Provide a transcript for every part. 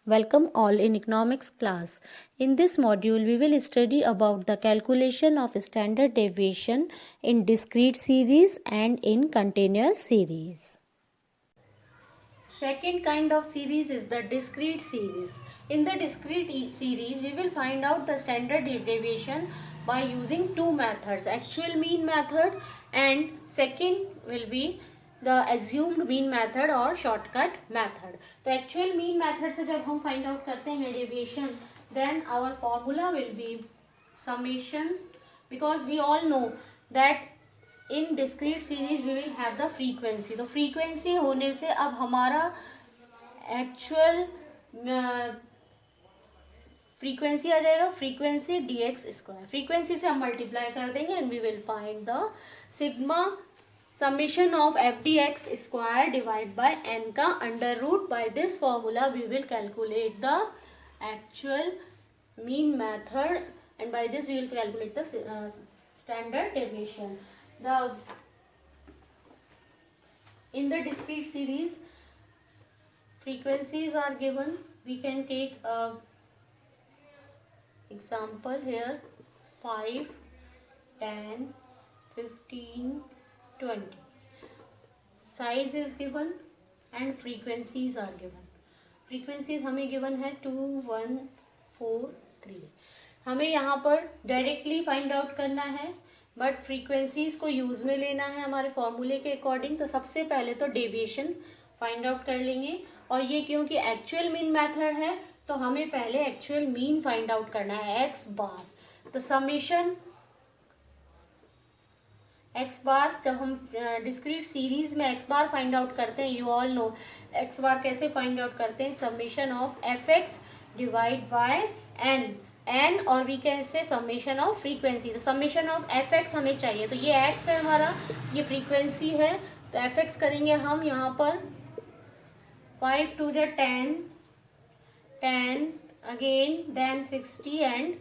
Welcome all in economics class. In this module, we will study about the calculation of standard deviation in discrete series and in continuous series. Second kind of series is the discrete series. In the discrete series, we will find out the standard deviation by using two methods, actual mean method and second will be the assumed mean method or shortcut method. तो actual mean method से जब हम find out करते हैं deviation, then our formula will be summation, because we all know that in discrete series we will have the frequency. तो frequency होने से अब हमारा actual फ्रीक्वेंसी आ जाएगा, फ्रीक्वेंसी dx स्क्वायर, फ्रीक्वेंसी से हम मल्टीप्लाई कर देंगे and we will find the sigma summation of f dx square divided by n का under root. By this formula we will calculate the actual mean method and by this we will calculate the standard deviation. In the discrete series frequencies are given. We can take a example here: 5, 10, 15, 20. Size is given and frequencies are given. Frequencies हमें given है 2, 1, 4, 3. हमें यहाँ पर directly find out करना है but frequencies को use में लेना है हमारे फॉर्मूले के अकॉर्डिंग. तो सबसे पहले तो डेविएशन फाइंड आउट कर लेंगे और ये क्योंकि एक्चुअल मीन मेथड है तो हमें पहले एक्चुअल मीन फाइंड आउट करना है एक्स बार. तो समेशन एक्स बार, जब हम डिस्क्रीट सीरीज में एक्स बार फाइंड आउट करते हैं, you all know x bar कैसे फाइंड आउट करते हैं, summation of f x divide by n, n और वी कैसे समेशन ऑफ फ्रीक्वेंसी. तो समेशन ऑफ एफ एक्स हमें चाहिए, तो ये एक्स है हमारा, ये फ्रीक्वेंसी है. तो एफ एक्स करेंगे हम यहाँ पर 5 2 10, 10 again then 60 and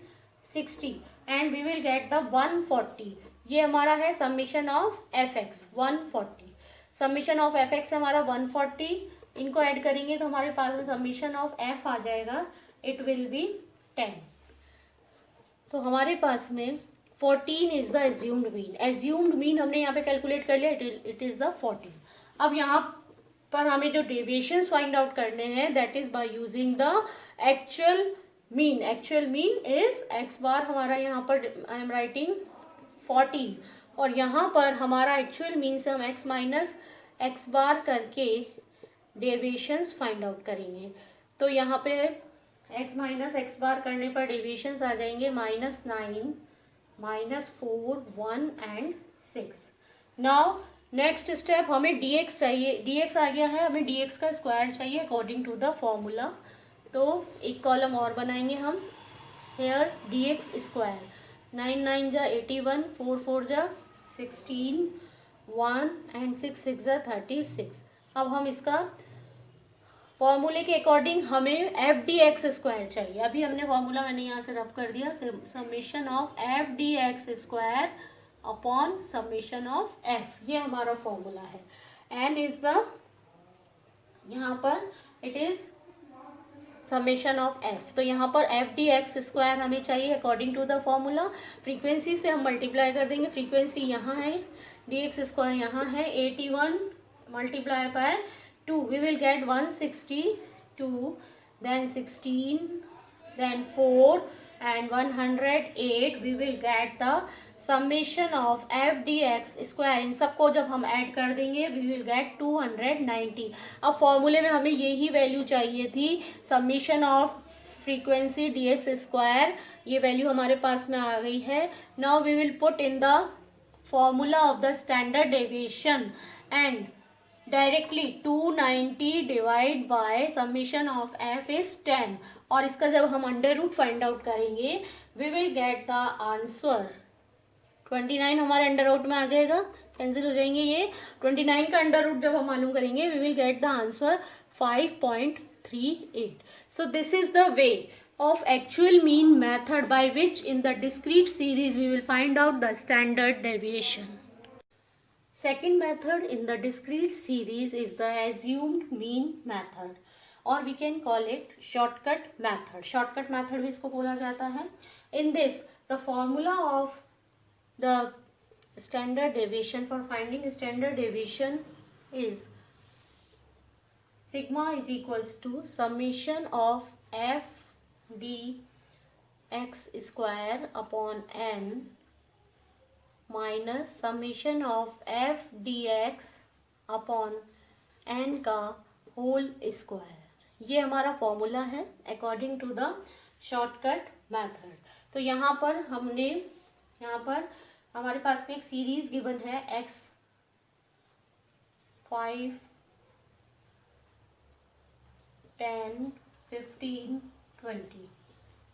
60 and we will get the 140. ये हमारा है summation of f x 140. Summation of f x हमारा 140. इनको ऐड करेंगे तो हमारे पास में समेशन ऑफ एफ आ जाएगा, इट विल बी 10. तो हमारे पास में 14 is the assumed mean. Assumed mean हमने यहाँ पे कैलकुलेट कर लिया, इट इज द 14. अब यहाँ पर हमें जो डेविएशंस फाइंड आउट करने हैं that is by using the actual mean. Actual mean is x bar हमारा यहाँ पर आई एम राइटिंग 14 और यहाँ पर हमारा एक्चुअल मीन से हम x माइनस एक्स बार करके डेविएशंस फाइंड आउट करेंगे. तो यहाँ पे x माइनस एक्स बार करने पर डेविएशंस आ जाएंगे -9, -4, 1 एंड 6. नाउ नेक्स्ट स्टेप हमें dx चाहिए. dx आ गया है, हमें dx का स्क्वायर चाहिए अकॉर्डिंग टू द फॉर्मूला. तो एक कॉलम और बनाएंगे हम. हेयर dx स्क्वायर 9 9 जा 81, 4 4 जा 16, 1 एंड 6 6 जा 36. अब हम इसका फॉर्मूले के अकॉर्डिंग हमें एफ डी एक्स स्क्वायर चाहिए. अभी हमने फॉर्मूला मैंने यहाँ से रब कर दिया, summation of f d x square upon summation of f, ये हमारा फॉर्मूला है. एंड इज द यहाँ पर it is summation of f. तो यहाँ पर एफ डी एक्स स्क्वायर हमें चाहिए according to the formula. Frequency से हम मल्टीप्लाई कर देंगे. फ्रीक्वेंसी यहाँ है, डी एक्स स्क्वायर यहाँ है, 81 multiply by 2 we will get 162, then 16, then 4 and 108 we will get the summation of f dx square. इन सबको जब हम ऐड कर देंगे we will get 290. अब फॉर्मूले में हमें यही वैल्यू चाहिए थी, समेशन ऑफ फ्रीक्वेंसी dx स्क्वायर. ये वैल्यू हमारे पास में आ गई है. Now we will put in the formula of the standard deviation and directly 290 divide by summation of f is 10 और इसका जब हम अंडर रूट फाइंड आउट करेंगे we will get the answer 29. हमारे अंडर रूट में आ जाएगा, कैंसिल हो जाएंगे ये. 29 का अंडर रूट जब हम मालूम करेंगे we will get the answer 5.38. So this is the way of actual mean method by which in the discrete series we will find out the standard deviation. Second method in the discrete series is the assumed mean method. और we can call it shortcut method. Shortcut method भी इसको बोला जाता है. In this the formula of the standard deviation for finding standard deviation is sigma is equals to summation of f d x square upon n minus summation of f dx upon n का whole square. ये हमारा formula है according to the shortcut method. तो यहाँ पर हमारे पास में एक सीरीज गिवन है x 5 10 15 20.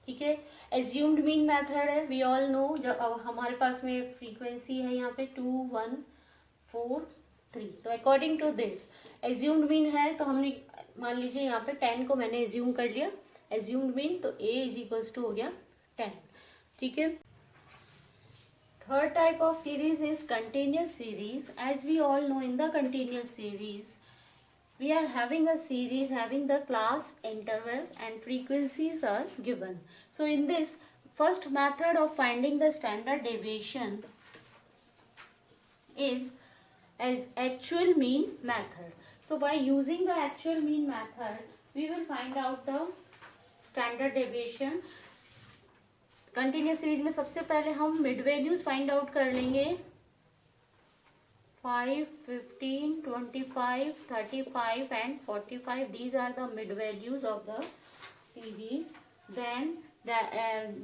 ठीक है. एज्यूम्ड मीन मेथड है. वी ऑल नो जब हमारे पास में फ्रीक्वेंसी है यहाँ पे 2 1 4 3. तो according to this assumed mean है. तो हमने मान लीजिए यहाँ पे 10 को मैंने एज्यूम कर लिया एज्यूम्ड मीन. तो a इज इक्वल्स टू हो गया 10. ठीक है. Third type of series is continuous series. As we all know, in the continuous series, we are having a series having the class intervals and frequencies are given. So in this first method of finding the standard deviation is as actual mean method. So by using the actual mean method, we will find out the standard deviation. Continuous series में सबसे पहले हम mid values find out कर लेंगे. 5 15 25 35 and 45. These are the mid values of the series. Then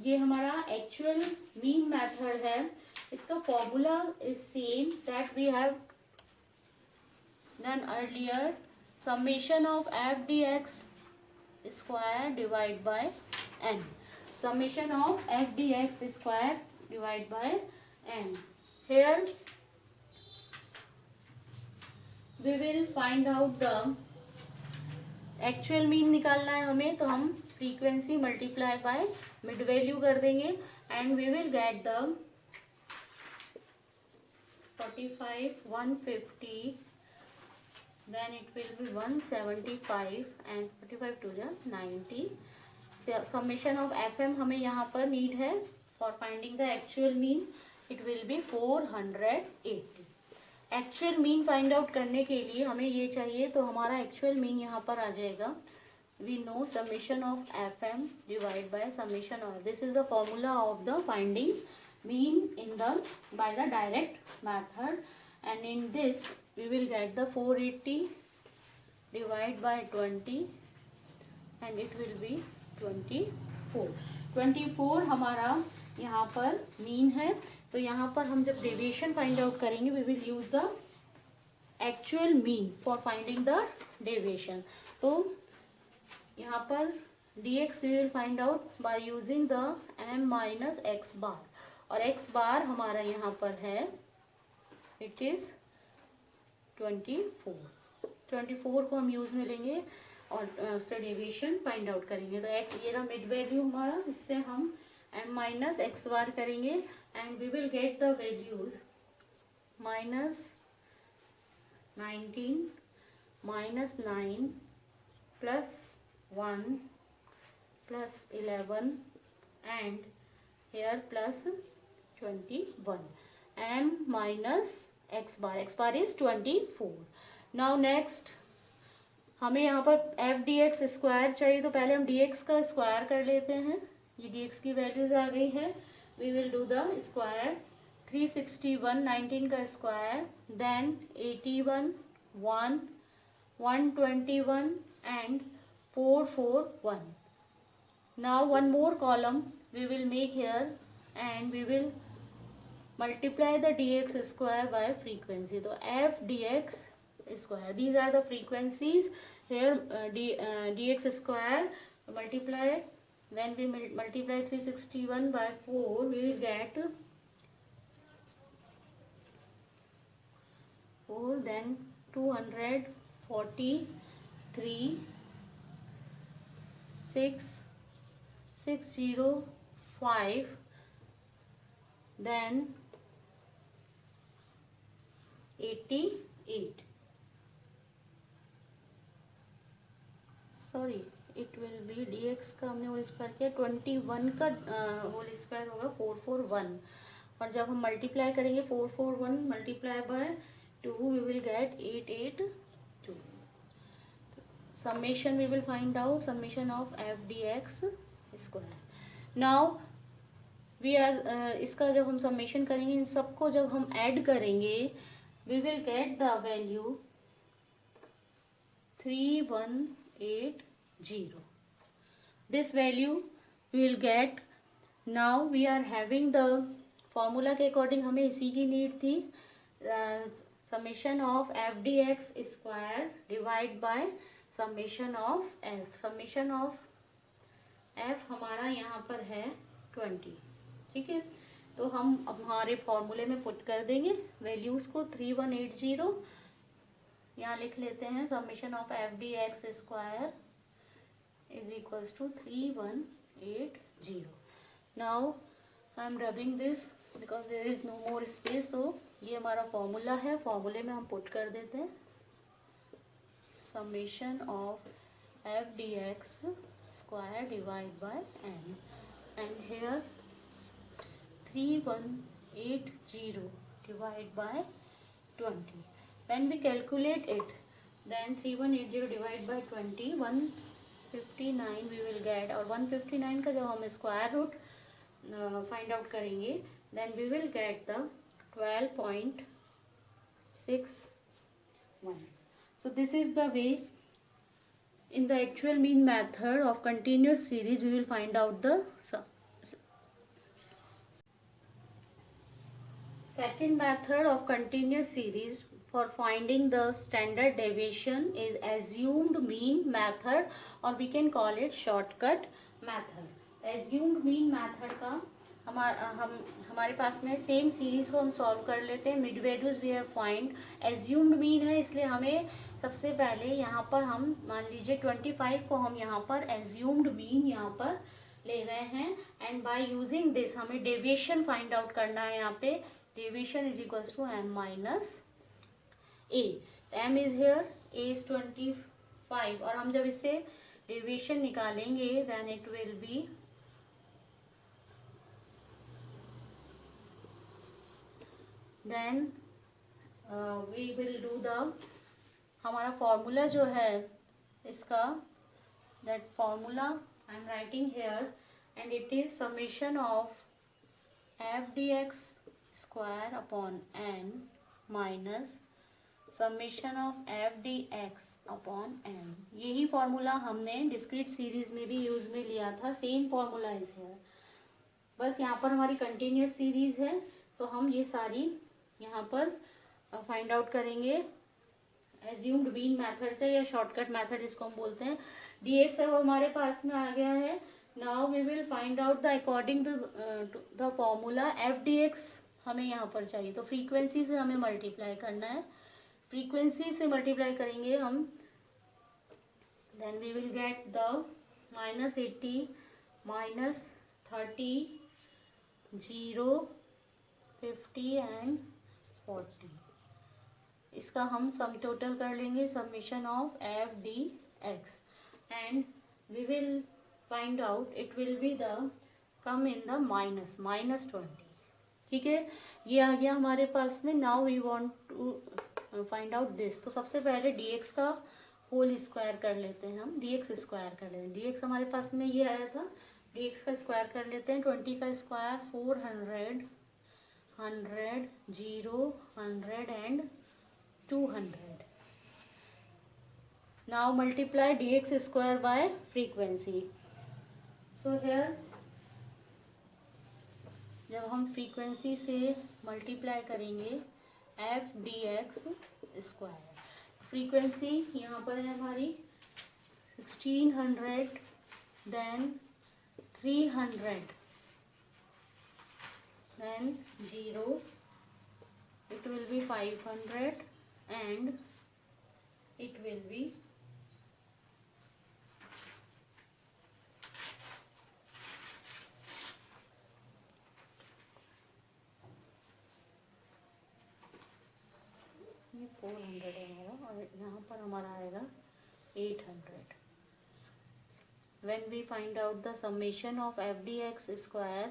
ये हमारा actual mean method है. इसका formula is same that we have done earlier. Summation of f d x square divide by n. Summation of f dx square divided by n. Here we will find out the actual mean निकालना है हमें. तो हम frequency multiply by mid value कर देंगे and we will get the 45 150. Then it will be 175 and 45 to the 90. Summation of f m हमें यहाँ पर नीड है for finding the actual mean. It will be 480. Actual mean find out करने के लिए हमें ये चाहिए. तो हमारा एक्चुअल मीन यहाँ पर आ जाएगा. We know summation of f m divide by summation of. This is the formula of the finding mean in the by the direct method. And in this we will get the 480 divide by 20 and it will be 24 हमारा यहाँ पर mean है. तो यहाँ पर हम जब deviation find out करेंगे we will use the actual mean for finding the deviation. तो यहाँ पर dx we will find out by using the m minus x bar. और x बार हमारा यहाँ पर है इट इज 24 को हम यूज में लेंगे और उससे डेविएशन फाइंड आउट करेंगे. तो x ये रहा मिड वैल्यू हमारा. इससे हम m माइनस एक्स बार करेंगे and we will get the values minus 19 minus 9 plus 1 plus 11 and here plus 21. m minus x bar is 24. Now next हमें यहाँ पर एफ डी एक्स स्क्वायर चाहिए. तो पहले हम डी एक्स का स्क्वायर कर लेते हैं. ये डी एक्स की वैल्यूज आ गई है. We will do the square. 361 19 का square then 81 1 121 and 441. Now one more column we will make here and we will multiply the d x square by frequency. तो f d x square. These are the frequencies. Here dx square multiply. When we multiply 361 by 4 we will get 4. Then 243 605. Then 88. Sorry, it will B dx का हमने whole square किया, 21 का whole square होगा 441, और जब हम multiply करेंगे 441 multiply by 2 we will get 882. Summation we will find out summation of f dx square. Now we are इसका जब हम summation करेंगे, इन सबको जब हम ऐड करेंगे we will get the value 3180. This value we will get. Now we are having the formula के according हमें इसी की नीड थी. समेशन of f d x square divide by summation of F. Summation of F हमारा यहाँ पर है 20. ठीक है, तो हम अब हमारे फॉर्मूले में पुट कर देंगे वैल्यूज को. 3180 यहाँ लिख लेते हैं. Summation of f d x square is equals to 3180. Now I am rubbing this because there is no more space. तो ये हमारा फॉर्मूला है, फॉर्मूले में हम पुट कर देते हैं summation of f d x square divide by n, and here 3180 divided by 20. When we calculate it, then 3180 divided by 20, 159 we will get. और 159 का जब हम स्क्वायर रूट फाइंड आउट करेंगे, then we will get the 12.61. So this is the way. In the actual mean method of continuous series, we will find out the second method of continuous series for finding the standard deviation is assumed mean method, or we can call it shortcut method. Assumed mean method का हमारे पास में same series को हम solve कर लेते हैं. Mid values we have find. Assumed mean है, इसलिए हमें सबसे पहले यहाँ पर हम मान लीजिए 25 को हम यहाँ पर एज्यूम्ड मीन यहाँ पर ले रहे हैं. एंड बाय यूजिंग दिस हमें डेविएशन फाइंड आउट करना है. यहाँ पे deviation is equals to m minus a. m is here, a is 25, और हम जब इससे डेविएशन निकालेंगे then it will be then we will do the हमारा फॉर्मूला जो है इसका, that formula I am writing here, and it is summation of f dx square upon n minus summation of f dx upon n. यही formula हमने discrete series में भी use में लिया था. सेम फॉर्मूला इज हियर, बस यहाँ पर हमारी कंटिन्यूस सीरीज है, तो हम ये सारी यहाँ पर फाइंड आउट करेंगे एज्यूम्ड मीन मेथड से, या शॉर्टकट मेथड जिसको हम बोलते हैं. dx अब हमारे पास में आ गया है. Now we will find out the according to the formula f d x हमें यहाँ पर चाहिए. तो फ्रीक्वेंसी से हमें मल्टीप्लाई करना है. फ्रीक्वेंसी से मल्टीप्लाई करेंगे हम, then we will get the -80 -30 0 50 and 40. इसका हम सम टोटल कर लेंगे summation of f d x, and we will find out it will be the come in the -20. ठीक है, ये आ गया हमारे पास में. Now we want to find out this. तो सबसे पहले dx का होल स्क्वायर कर लेते हैं हम. dx स्क्वायर कर लेते हैं. dx हमारे पास में ये आया था, dx का स्क्वायर कर लेते हैं. 20 का square 400 100 0 100 and 200. Now multiply dx square by frequency. So here जब हम फ्रीक्वेंसी से मल्टीप्लाई करेंगे F d x square, frequency यहाँ पर है हमारी 1600, then 300, then 0, it will be 500, and it will be 400 है हमारा, और यहाँ पर हमारा आएगा 800. When we find out the summation of f d x square,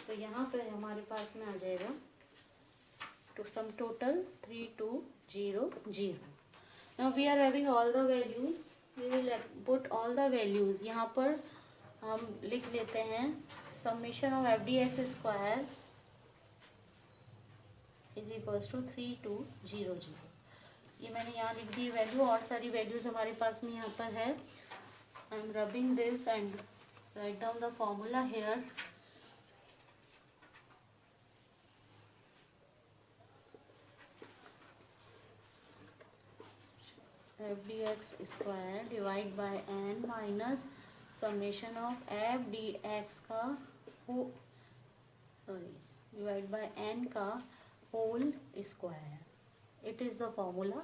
तो यहाँ पर हमारे पास में आ जाएगा to sum total 3200. Now we are having all the values, we will put all the values. यहाँ पर हम लिख लेते हैं summation of f d x square is equals to 3200. ये मैंने यहाँ लिख दी वैल्यू, और सारी वैल्यूज हमारे पास में यहाँ पर है. I am rubbing this and write down the formula here. F d x square divide by n minus summation of f d x का डिवाइड बाय एन का whole square. It is the formula.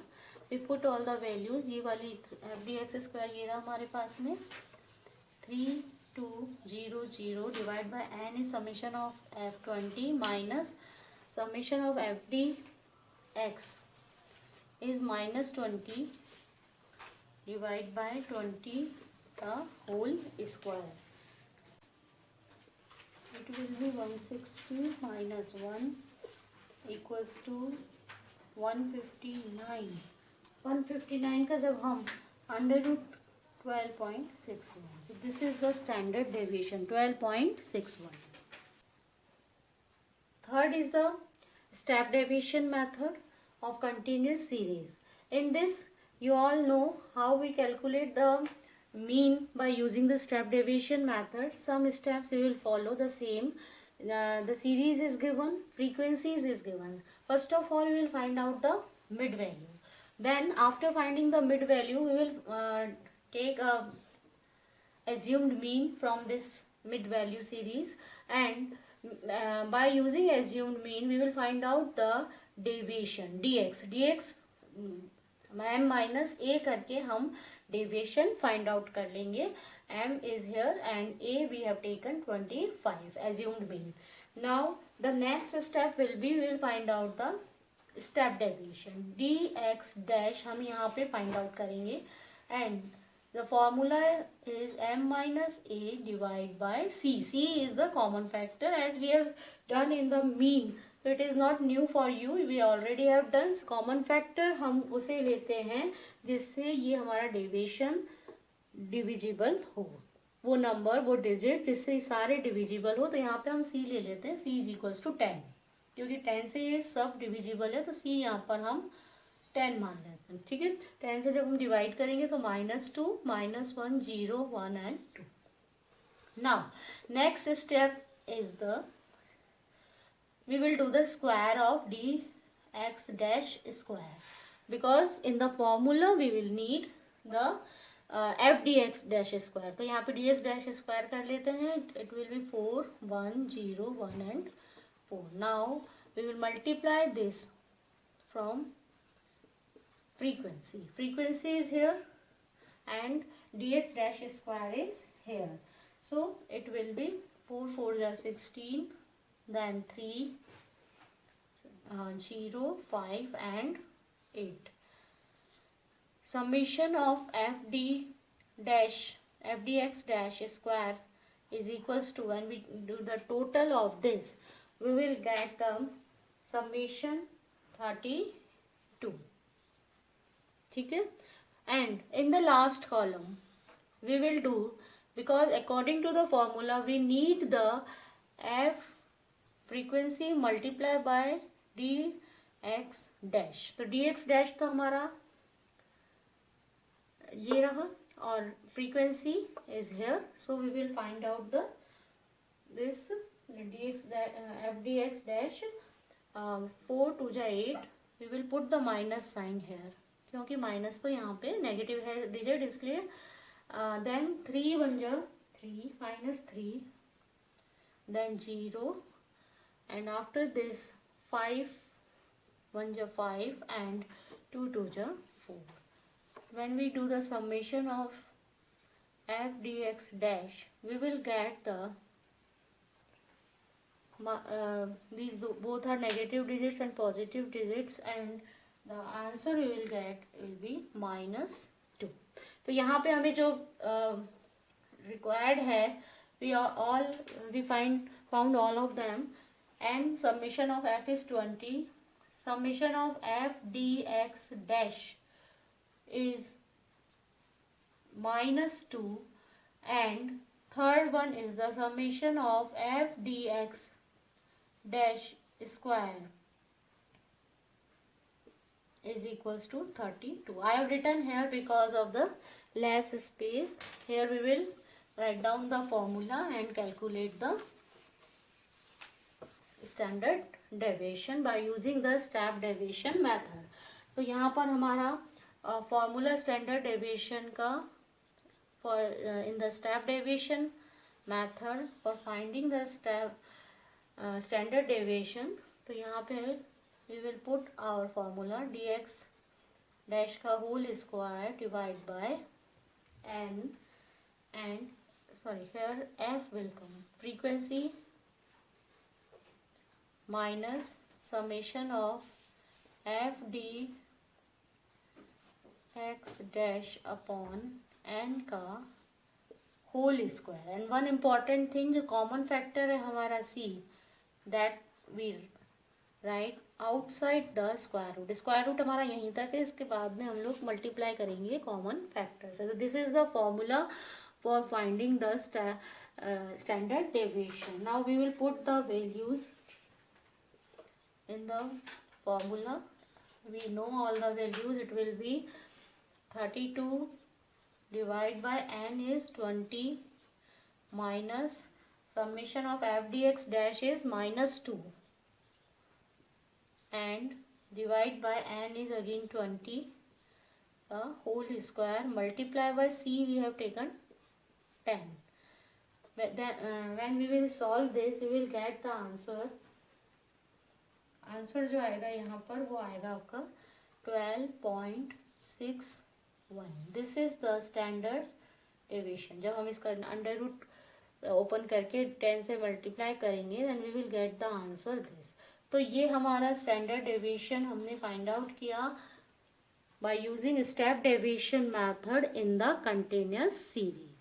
We put all the values. ये वाली F d x square ये रहा हमारे पास में 3200 divide by n is summation of f 20 minus summation of f d x is minus 20 divide by 20 the whole square. It will be 160 minus 1 equals to 159. 159 का जब हम under root 12.61. So this is the standard deviation 12.61. Third is the step deviation method of continuous series. In this you all know how we calculate the mean by using the step deviation method. Some steps we will follow the same. The series is given, frequencies is given. First of all we will find out the mid value. Then after finding the mid value we will take a assumed mean from this mid value series, and by using assumed mean we will find out the deviation dx m minus a करके हम deviation find out कर लेंगे. m is here and a we have taken 25 assumed mean. Now the next step will be we will find out the step deviation dx dash हम यहाँ पे find out करेंगे, and the formula is m minus a divided by c. c is the common factor as we have done in the mean. So it is not new for you, we already have done. Common factor हम उसे लेते हैं जिससे ये हमारा deviation divisible हो, वो number वो डिजिट जिससे सारे डिविजिबल हो. तो यहाँ पे हम c ले लेते हैं. c इज इक्वल्स टू 10, क्योंकि 10 से ये सब डिविजिबल है तो c यहाँ पर हम 10 मान लेते हैं. ठीक है, 10 से जब हम डिवाइड करेंगे तो -2 -1 0 1 and 2. Now next step is the we will do the square of dx dash square, because in the formula we will need the f dx dash square. तो यहाँ पे dx dash square कर लेते हैं. it will be 4 1 0 1 and 4. now we will multiply this from frequency is here and dx dash square is here. so it will be 4 4 are 16, then 3 0 5 and 8. Summation of f dx dash square is equals to, when we do the total of this we will get the summation 32. ठीक है, and in the last column we will do, because according to the formula we need the f frequency multiply by dx dash. तो dx dash तो हमारा ये रहा और frequency is here. so we will find out the this dx f dx dash 4 2 जा 8. we will put the minus sign here, क्योंकि minus तो यहाँ पे नेगेटिव है डिजिट, इसलिए. then 3 1 जा 3 -3, then 0, and after this 5 1 ja 5 and 2 2 ja 4. when we do the summation of f dx dash we will get the these both are negative digits and positive digits, and the answer we will get will be -2. तो यहाँ पे हमें जो required है, we found all of them, and summation of f is 20, summation of f dx dash is -2, and third one is the summation of f dx dash square is equals to 32. I have written here because of the less space. Here we will write down the formula and calculate the standard deviation by using the step deviation method. तो यहाँ पर हमारा formula standard deviation का for in the step deviation method for finding the standard deviation. तो यहाँ पे we will put our formula dx dash का whole square divide by n, and sorry, here f will come frequency minus summation of f d x dash upon n का whole square. And one important thing, जो common factor है हमारा c, that we write outside the square root. Square root हमारा यहीं तक है, इसके बाद में हम लोग मल्टीप्लाई करेंगे कॉमन फैक्टर से. तो this is the formula for finding the standard deviation. Now we will put the values in the formula. We know all the values. It will be 32 divided by n is 20 minus summation of f dx dash is -2 and divide by n is again 20 whole square multiply by c we have taken 10. But then when we will solve this we will get the answer. Answer जो आएगा यहाँ पर वो आएगा आपका 12.61. This is the standard deviation. जब हम इसका अंडर रूट ओपन करके 10 से मल्टीप्लाई करेंगे then we will get the answer this. तो ये हमारा स्टैंडर्ड डेविएशन हमने फाइंड आउट किया by using step deviation method in the continuous series.